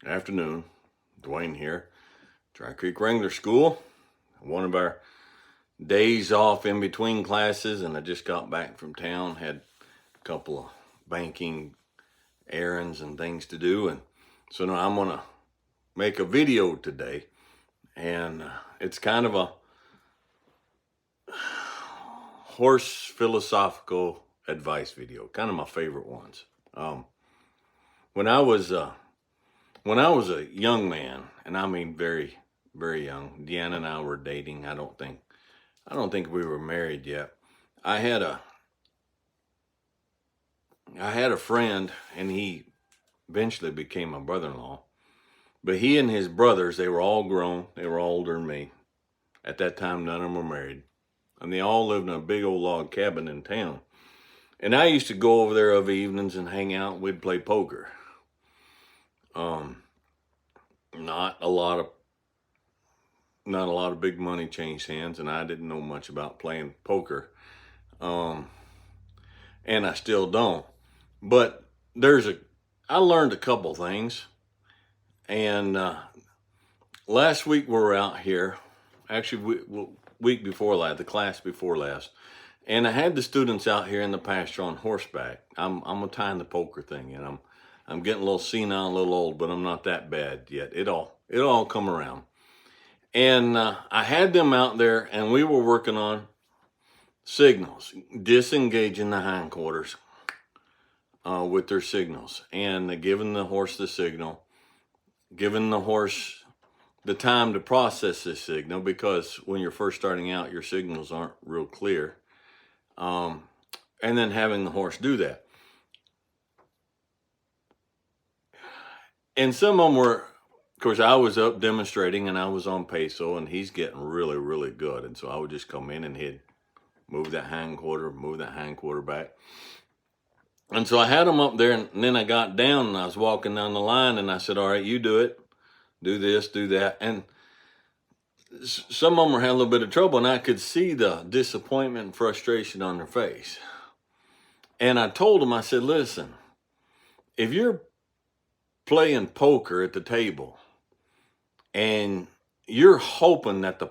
Afternoon. Dwayne here, Dry Creek Wrangler School. One of our days off in between classes, and I just got back from town, had a couple of banking errands and things to do, and so now I'm gonna make a video today, and it's kind of a horse philosophical advice video, kind of my favorite ones. When I was a young man, and I mean very, very young, Deanna and I were dating. I don't think we were married yet. I had a friend, and he eventually became my brother-in-law. But he and his brothers, they were all grown. They were all older than me. At that time, none of them were married. And they all lived in a big old log cabin in town. And I used to go over there of evenings and hang out. We'd play poker. Not a lot of big money changed hands, and I didn't know much about playing poker. And I still don't. But I learned a couple things. And last week we were out here, actually week before last, the class before last, and I had the students out here in the pasture on horseback. I'm tying the poker thing, and I'm getting a little senile, a little old, but I'm not that bad yet. It'll all come around. And I had them out there, and we were working on signals, disengaging the hindquarters with their signals, and giving the horse the signal, giving the horse the time to process this signal, because when you're first starting out, your signals aren't real clear. And then having the horse do that. And some of them were, of course, I was up demonstrating, and I was on peso, and he's getting really, really good. And so I would just come in and he'd move that hindquarter back. And so I had him up there, and then I got down, and I was walking down the line, and I said, all right, you do it. Do this, do that. And some of them were having a little bit of trouble, and I could see the disappointment and frustration on their face. And I told them, I said, listen, if you're playing poker at the table and you're hoping that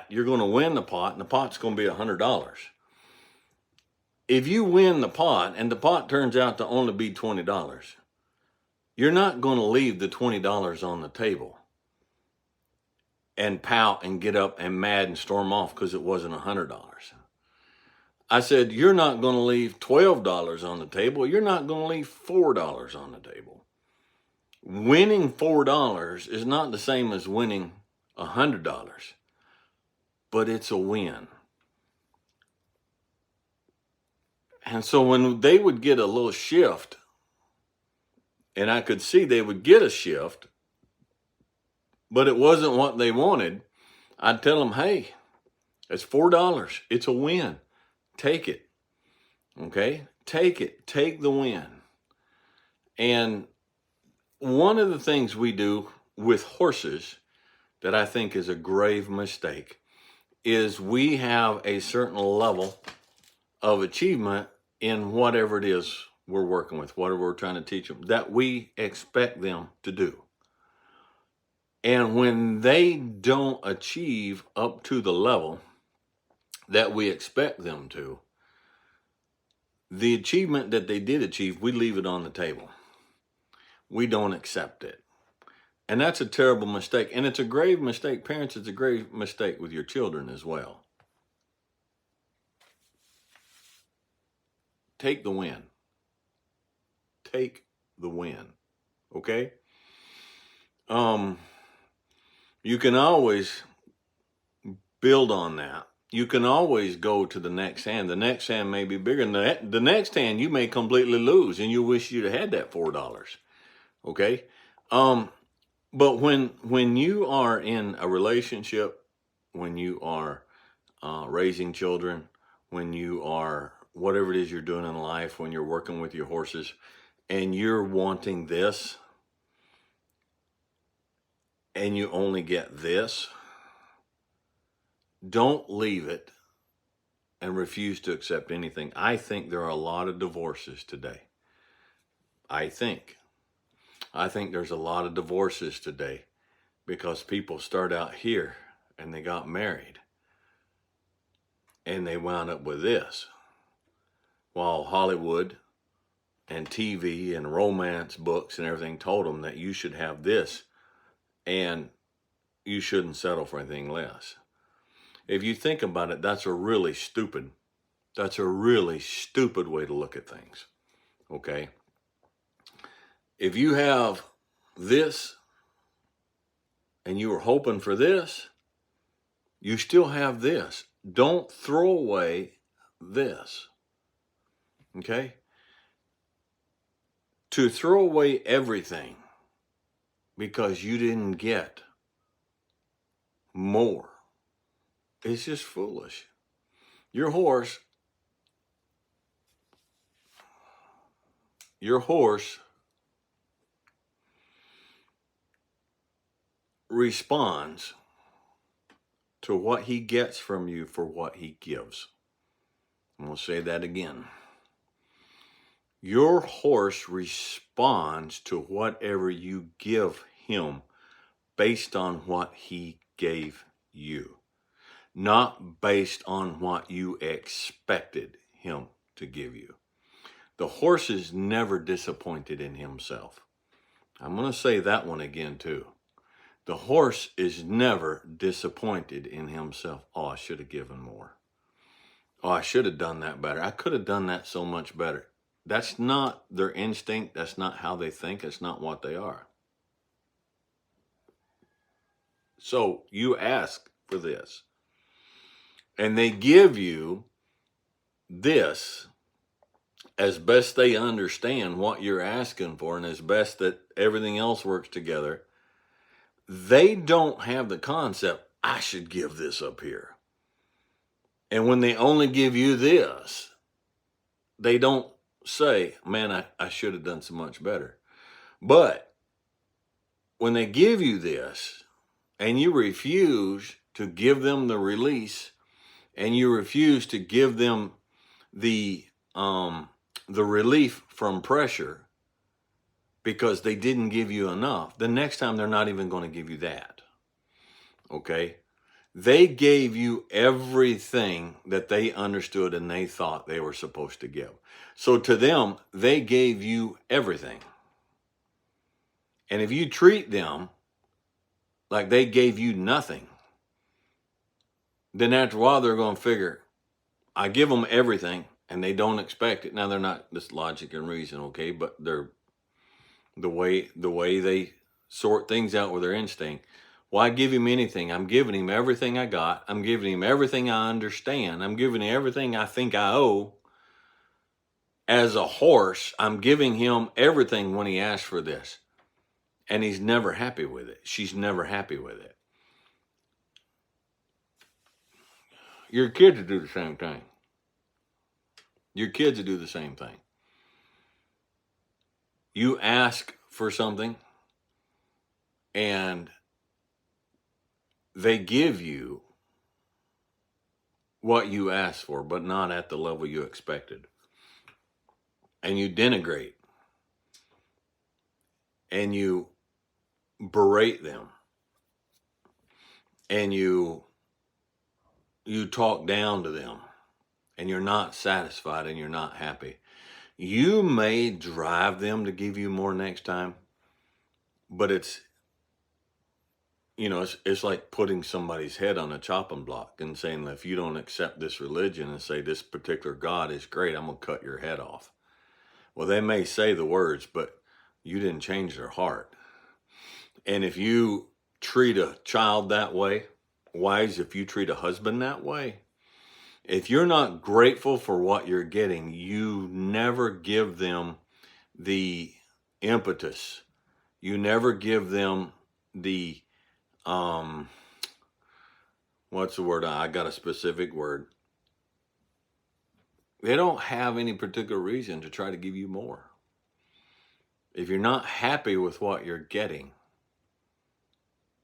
you're going to win the pot, and the pot's going to be $100. If you win the pot and the pot turns out to only be $20, you're not going to leave the $20 on the table and pout and get up and mad and storm off because it wasn't $100. I said, you're not going to leave $12 on the table. You're not going to leave $4 on the table. Winning $4 is not the same as winning $100, but it's a win. And so when they would get a little shift, and I could see they would get a shift, but it wasn't what they wanted, I'd tell them, hey, it's $4. It's a win. Take it. Okay? Take it. Take the win. And one of the things we do with horses that I think is a grave mistake is we have a certain level of achievement in whatever it is we're working with, whatever we're trying to teach them, that we expect them to do. And when they don't achieve up to the level that we expect them to, the achievement that they did achieve, we leave it on the table. We don't accept it. And that's a terrible mistake. And it's a grave mistake. Parents, it's a grave mistake with your children as well. Take the win. Take the win. Okay? You can always build on that. You can always go to the next hand. The next hand may be bigger. And the next hand you may completely lose, and you wish you'd had that $4. Okay? But when you are in a relationship, when you are raising children, when you are whatever it is you're doing in life, when you're working with your horses, and you're wanting this, and you only get this, don't leave it and refuse to accept anything. I think there are a lot of divorces today. I think. I think there's a lot of divorces today because people start out here and they got married and they wound up with this, while Hollywood and TV and romance books and everything told them that you should have this and you shouldn't settle for anything less. If you think about it, that's a really stupid way to look at things. Okay? If you have this and you were hoping for this, you still have this. Don't throw away this. Okay? To throw away everything because you didn't get more is just foolish. Your horse responds to what he gets from you for what he gives. I'm going to say that again. Your horse responds to whatever you give him based on what he gave you, not based on what you expected him to give you. The horse is never disappointed in himself. I'm going to say that one again too. The horse is never disappointed in himself. Oh, I should have given more. Oh, I should have done that better. I could have done that so much better. That's not their instinct. That's not how they think. It's not what they are. So you ask for this, and they give you this as best they understand what you're asking for, and as best that everything else works together. They don't have the concept, I should give this up here. And when they only give you this, they don't say, man, I should have done so much better. But when they give you this and you refuse to give them the release and you refuse to give them the relief from pressure because they didn't give you enough, the next time they're not even going to give you that. Okay? They gave you everything that they understood and they thought they were supposed to give. So to them, they gave you everything. And if you treat them like they gave you nothing, then after a while they're going to figure, I give them everything and they don't expect it. Now they're not this logic and reason, okay, but they're the way they sort things out with their instinct. Why give him anything? I'm giving him everything I got. I'm giving him everything I understand. I'm giving him everything I think I owe. As a horse, I'm giving him everything when he asks for this. And he's never happy with it. She's never happy with it. Your kids will do the same thing. Your kids will do the same thing. You ask for something and they give you what you asked for, but not at the level you expected. And you denigrate and you berate them and you talk down to them and you're not satisfied and you're not happy. You may drive them to give you more next time, but it's like putting somebody's head on a chopping block and saying, if you don't accept this religion and say this particular God is great, I'm going to cut your head off. Well, they may say the words, but you didn't change their heart. And if you treat a child that way, wives, if you treat a husband that way, if you're not grateful for what you're getting, you never give them the impetus. You never give them the, what's the word? I got a specific word. They don't have any particular reason to try to give you more. If you're not happy with what you're getting,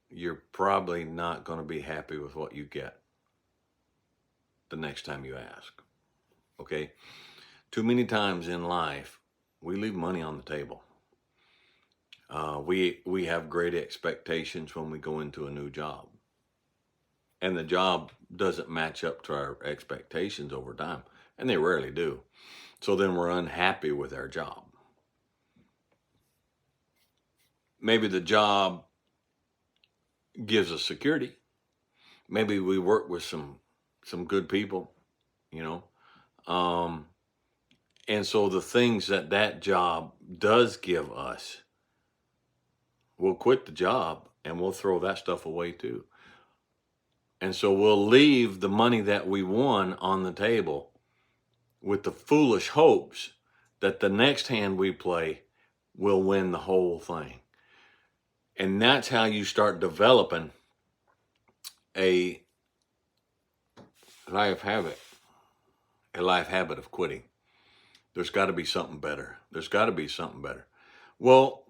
you're probably not going to be happy with what you get the next time you ask. Okay? Too many times in life, we leave money on the table. We have great expectations when we go into a new job, and the job doesn't match up to our expectations over time, and they rarely do. So then we're unhappy with our job. Maybe the job gives us security. Maybe we work with some good people, you know. And so the things that that job does give us, we'll quit the job and we'll throw that stuff away too. And so we'll leave the money that we won on the table with the foolish hopes that the next hand we play will win the whole thing. And that's how you start developing a life habit, of quitting. There's got to be something better. There's got to be something better. Well,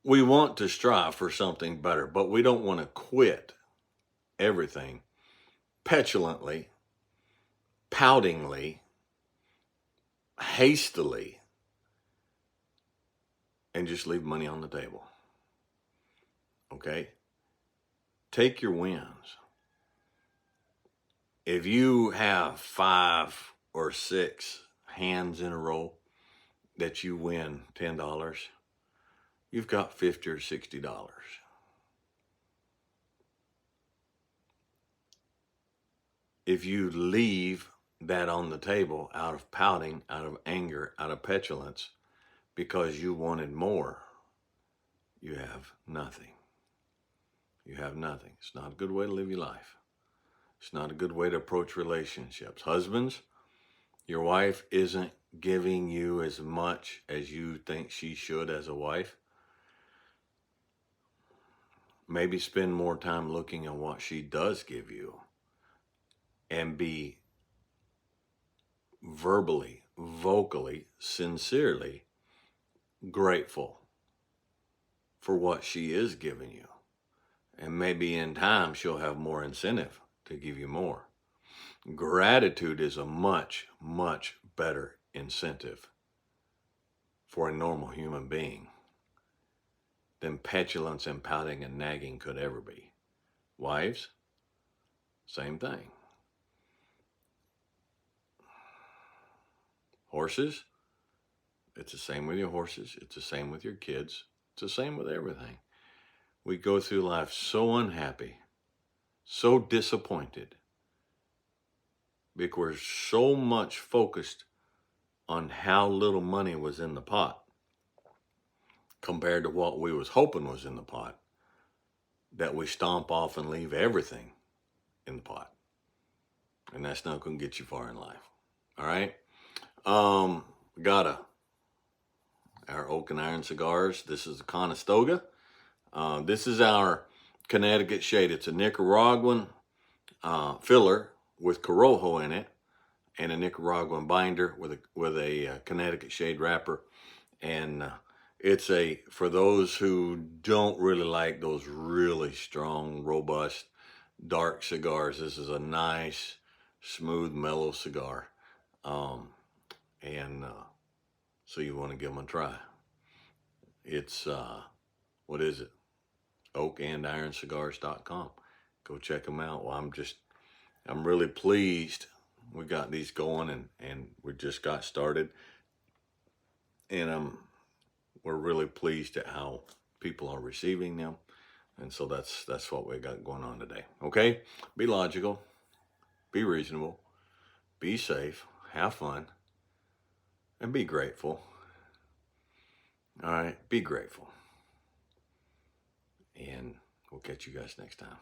we want to strive for something better, but we don't want to quit everything petulantly, poutingly, hastily, and just leave money on the table. Okay? Take your wins. If you have 5 or 6 hands in a row that you win $10, you've got $50 or $60. If you leave that on the table out of pouting, out of anger, out of petulance, because you wanted more, you have nothing. You have nothing. It's not a good way to live your life. It's not a good way to approach relationships. Husbands, your wife isn't giving you as much as you think she should as a wife. Maybe spend more time looking at what she does give you and be verbally, vocally, sincerely grateful for what she is giving you. And maybe in time she'll have more incentive to give you more. Gratitude is a much, much better incentive for a normal human being than petulance and pouting and nagging could ever be. Wives, same thing. Horses, it's the same with your horses. It's the same with your kids. It's the same with everything. We go through life so unhappy, so disappointed, because we're so much focused on how little money was in the pot compared to what we was hoping was in the pot, that we stomp off and leave everything in the pot. And that's not going to get you far in life. All right? Our Oak and Iron cigars. This is a Conestoga. This is our Connecticut shade. It's a Nicaraguan filler with Corojo in it, and a Nicaraguan binder with a Connecticut shade wrapper. And it's for those who don't really like those really strong, robust, dark cigars, this is a nice, smooth, mellow cigar. So you want to give them a try. It's, what is it? OakandironCigars.com. Go check them out. Well, I'm really pleased we got these going and we just got started. And we're really pleased at how people are receiving them. And so that's what we got going on today. Okay? Be logical. Be reasonable. Be safe. Have fun. And be grateful. All right? Be grateful. And we'll catch you guys next time.